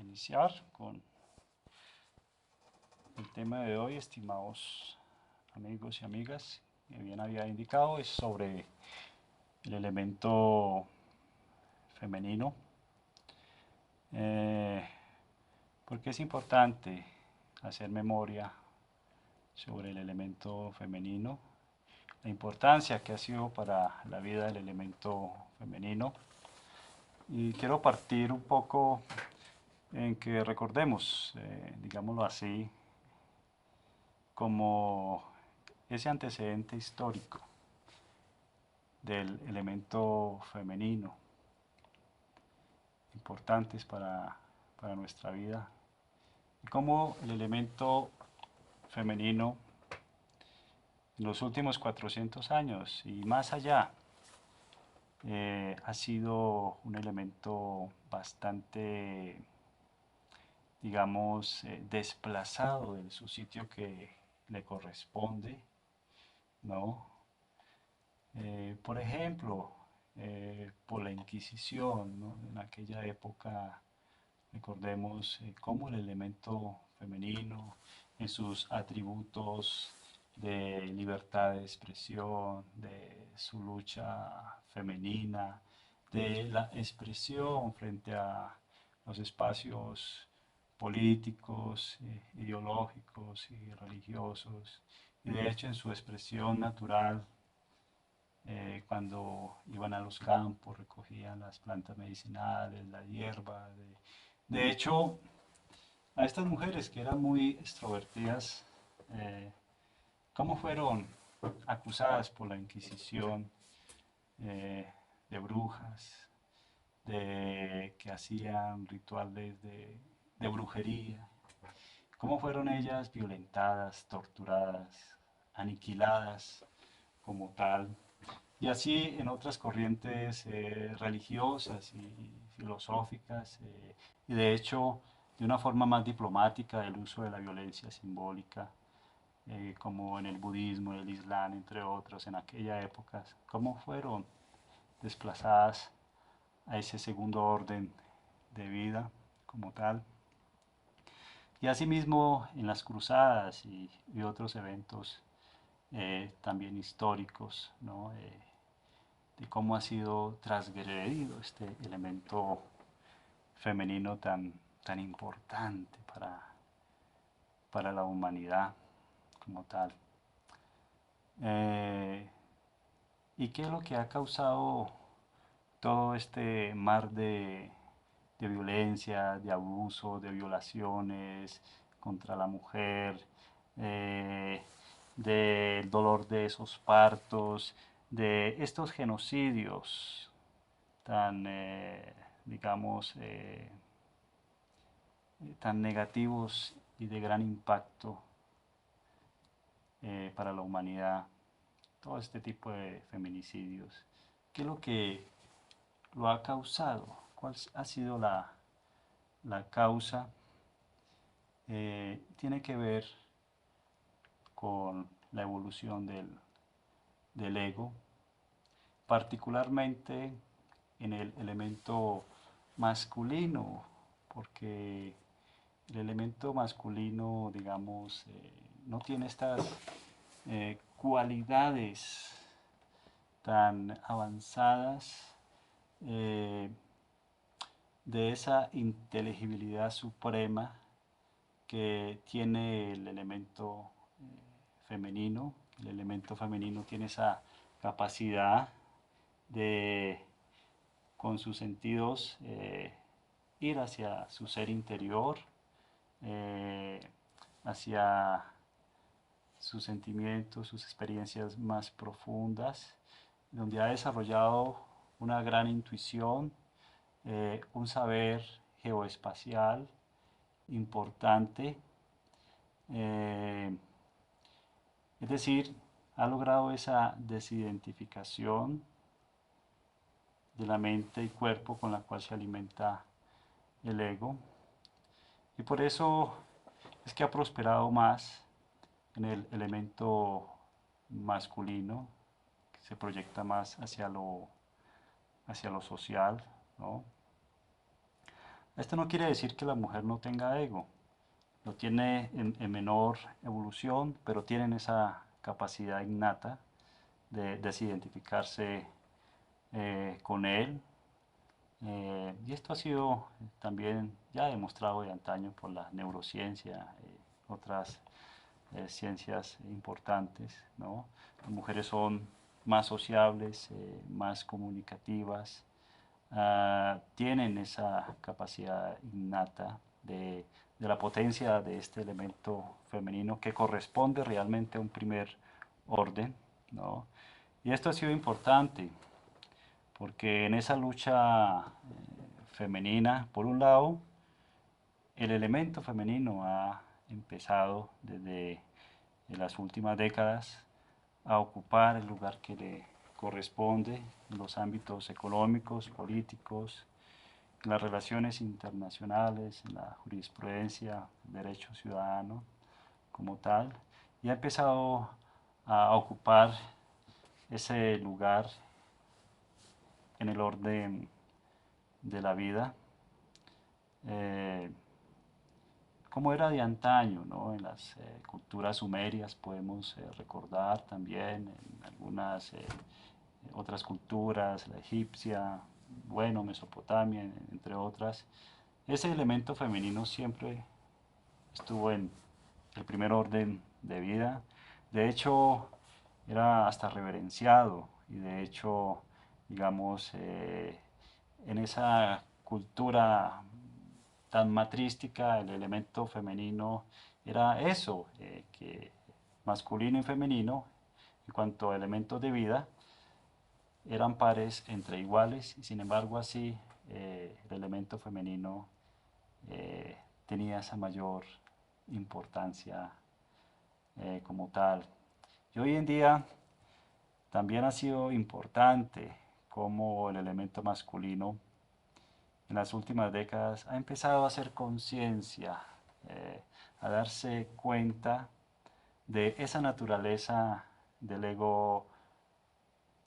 iniciar con el tema de hoy, estimados amigos y amigas. Que bien había indicado, es sobre el elemento femenino. Eh, porque es importante hacer memoria sobre el elemento femenino, la importancia que ha sido para la vida del elemento femenino. Y quiero partir un poco en que recordemos, digámoslo así, como ese antecedente histórico del elemento femenino, importantes para nuestra vida, y cómo el elemento femenino en los últimos 400 años y más allá ha sido un elemento bastante, digamos, desplazado de su sitio que le corresponde, ¿no? Por ejemplo, por la Inquisición, ¿no? En aquella época, recordemos cómo el elemento femenino, en sus atributos de libertad de expresión, de su lucha femenina, de la expresión frente a los espacios políticos, ideológicos y religiosos, y de hecho en su expresión natural cuando iban a los campos, recogían las plantas medicinales, la hierba. De hecho, a estas mujeres que eran muy extrovertidas, eh, ¿cómo fueron acusadas por la Inquisición eh, de brujas, de que hacían rituales de brujería? ¿Cómo fueron ellas violentadas, torturadas, aniquiladas como tal? Y así en otras corrientes religiosas y filosóficas, y de hecho de una forma más diplomática el uso de la violencia simbólica, como en el budismo, el islam, entre otros, en aquella época, cómo fueron desplazadas a ese segundo orden de vida como tal. Y asimismo en las cruzadas y otros eventos también históricos, ¿no? De cómo ha sido transgredido este elemento femenino tan importante para la humanidad como tal. Eh, ¿Y qué es lo que ha causado todo este mar de violencia, de abuso, de violaciones contra la mujer, eh, del dolor de esos partos, de estos genocidios tan, digamos, tan negativos y de gran impacto para la humanidad, todo este tipo de feminicidios? ¿Qué es lo que lo ha causado? ¿Cuál ha sido la causa? Tiene que ver con la evolución del ego, particularmente en el elemento masculino, porque el elemento masculino, digamos, no tiene estas cualidades tan avanzadas de esa inteligibilidad suprema que tiene el elemento femenino. El elemento femenino tiene esa capacidad de, con sus sentidos, ir hacia su ser interior, eh, hacia sus sentimientos, sus experiencias más profundas, donde ha desarrollado una gran intuición, un saber geoespacial importante, eh, es decir, ha logrado esa desidentificación de la mente y cuerpo con la cual se alimenta el ego. Y por eso es que ha prosperado más en el elemento masculino, que se proyecta más hacia lo social, ¿no? Esto no quiere decir que la mujer no tenga ego, lo tiene en menor evolución, pero tienen esa capacidad innata de desidentificarse con él. Y esto ha sido también ya demostrado de antaño por la neurociencia, otras ciencias importantes, ¿no? Las mujeres son más sociables, más comunicativas, tienen esa capacidad innata de la potencia de este elemento femenino que corresponde realmente a un primer orden, ¿no? Y esto ha sido importante porque en esa lucha femenina, por un lado, el elemento femenino ha empezado desde las últimas décadas a ocupar el lugar que le corresponde en los ámbitos económicos, políticos, en las relaciones internacionales, en la jurisprudencia, el derecho ciudadano como tal, y ha empezado a ocupar ese lugar en el orden de la vida, eh, como era de antaño, ¿no? En las culturas sumerias podemos recordar también en algunas otras culturas, la egipcia, bueno, Mesopotamia, entre otras, ese elemento femenino siempre estuvo en el primer orden de vida. De hecho, era hasta reverenciado y de hecho, digamos, en esa cultura tan matrística, el elemento femenino era eso, que masculino y femenino, en cuanto a elementos de vida, eran pares entre iguales y sin embargo así el elemento femenino tenía esa mayor importancia como tal. Y hoy en día también ha sido importante como el elemento masculino en las últimas décadas ha empezado a hacer conciencia, a darse cuenta de esa naturaleza del ego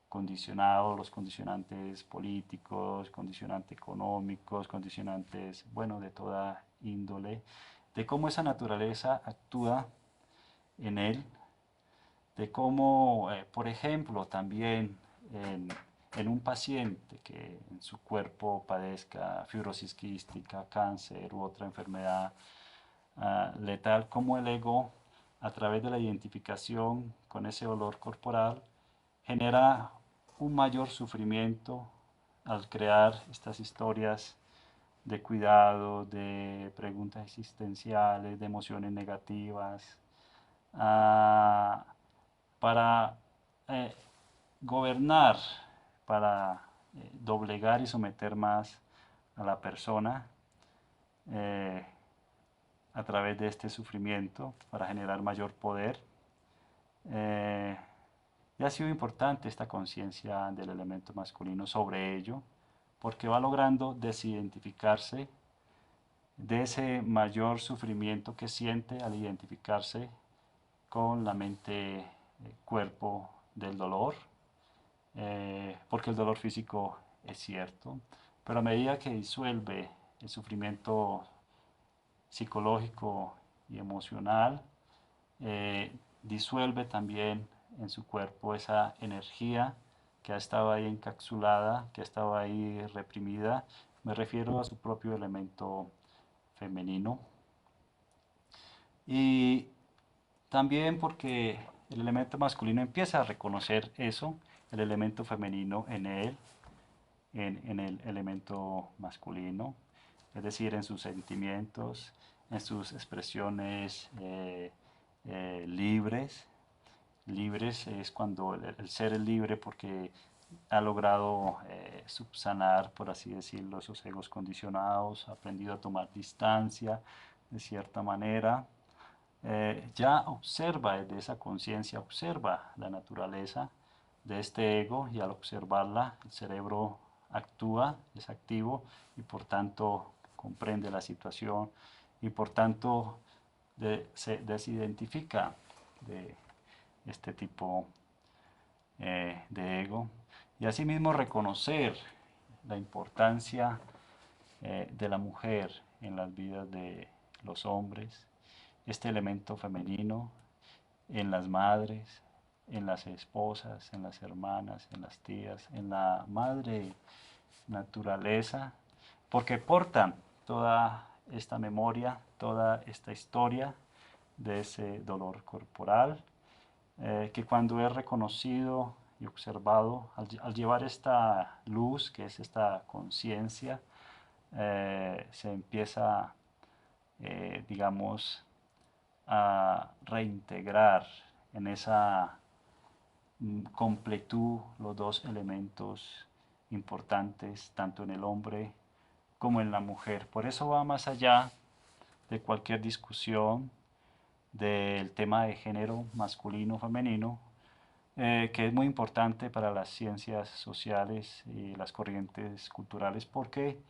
condicionado, los condicionantes políticos, condicionantes económicos, condicionantes, bueno, de toda índole, de cómo esa naturaleza actúa en él, de cómo, por ejemplo, también en un paciente que en su cuerpo padezca fibrosis quística, cáncer u otra enfermedad letal, como el ego, a través de la identificación con ese dolor corporal, genera un mayor sufrimiento al crear estas historias de cuidado, de preguntas existenciales, de emociones negativas, ah, para eh, gobernar, para doblegar y someter más a la persona eh, a través de este sufrimiento, para generar mayor poder. Eh, y ha sido importante esta conciencia del elemento masculino sobre ello, porque va logrando desidentificarse de ese mayor sufrimiento que siente al identificarse con la mente, cuerpo del dolor, porque el dolor físico es cierto, pero a medida que disuelve el sufrimiento psicológico y emocional, disuelve también en su cuerpo esa energía que ha estado ahí encapsulada, que ha estado ahí reprimida. Me refiero a su propio elemento femenino. Y también porque el elemento masculino empieza a reconocer eso, el elemento femenino en él, en el elemento masculino, es decir, en sus sentimientos, en sus expresiones libres. Libres es cuando el ser es libre porque ha logrado subsanar, por así decirlo, esos egos condicionados, ha aprendido a tomar distancia de cierta manera. Ya observa desde esa conciencia, observa la naturaleza de este ego y al observarla el cerebro actúa, es activo y por tanto comprende la situación y por tanto se desidentifica de este tipo de ego y asimismo reconocer la importancia de la mujer en las vidas de los hombres, este elemento femenino en las madres, en las esposas, en las hermanas, en las tías, en la madre naturaleza, porque portan toda esta memoria, toda esta historia de ese dolor corporal, que cuando es reconocido y observado, al llevar esta luz, que es esta conciencia, se empieza, digamos, a reintegrar en esa completud los dos elementos importantes, tanto en el hombre como en la mujer. Por eso va más allá de cualquier discusión del tema de género masculino o femenino, que es muy importante para las ciencias sociales y las corrientes culturales, porque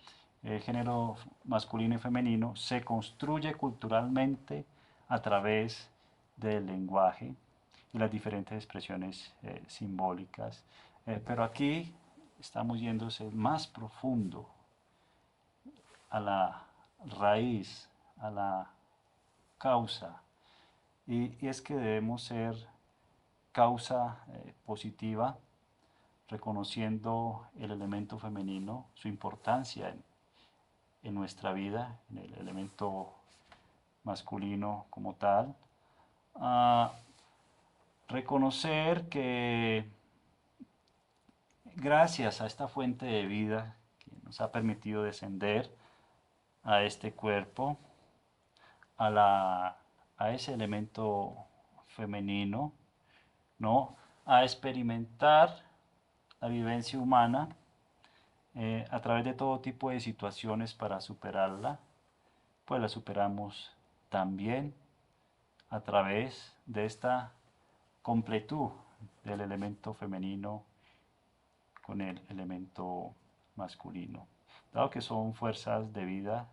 el género masculino y femenino se construye culturalmente a través del lenguaje y las diferentes expresiones simbólicas. Pero aquí estamos yéndose más profundo a la raíz, a la causa, y es que debemos ser causa positiva, reconociendo el elemento femenino, su importancia en nuestra vida, en el elemento masculino como tal. Ah, reconocer que gracias a esta fuente de vida que nos ha permitido descender a este cuerpo, a ese elemento femenino, ¿no? A experimentar la vivencia humana a través de todo tipo de situaciones para superarla, pues la superamos también a través de esta completud del elemento femenino con el elemento masculino. Dado que son fuerzas de vida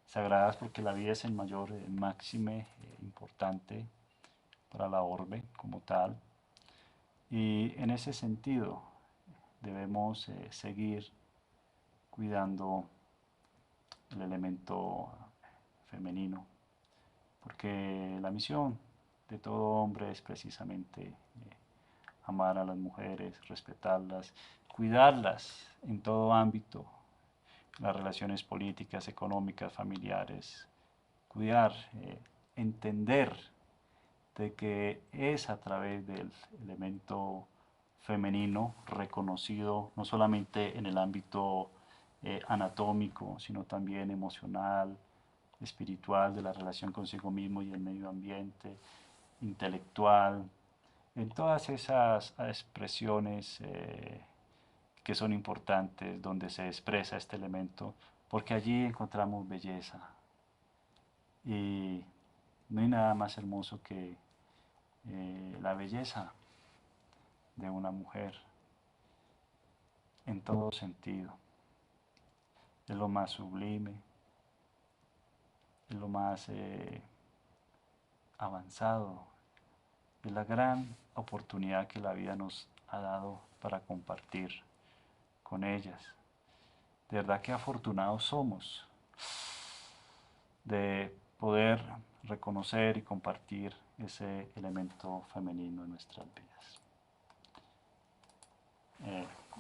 sagradas porque la vida es el mayor, el máxime importante para la orbe como tal. Y en ese sentido debemos seguir cuidando el elemento femenino, porque la misión de todo hombre es precisamente amar a las mujeres, respetarlas, cuidarlas en todo ámbito, las relaciones políticas, económicas, familiares, cuidar, entender de que es a través del elemento femenino reconocido no solamente en el ámbito anatómico, sino también emocional, espiritual, de la relación consigo mismo y el medio ambiente, intelectual, en todas esas expresiones que son importantes donde se expresa este elemento, porque allí encontramos belleza. Y no hay nada más hermoso que la belleza de una mujer en todo sentido. Es lo más sublime, es lo más avanzado, es la gran oportunidad que la vida nos ha dado para compartir con ellas. De verdad que afortunados somos de poder reconocer y compartir ese elemento femenino en nuestras vidas.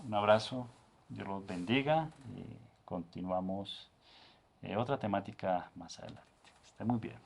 Un abrazo, Dios los bendiga y continuamos otra temática más adelante. Esté muy bien.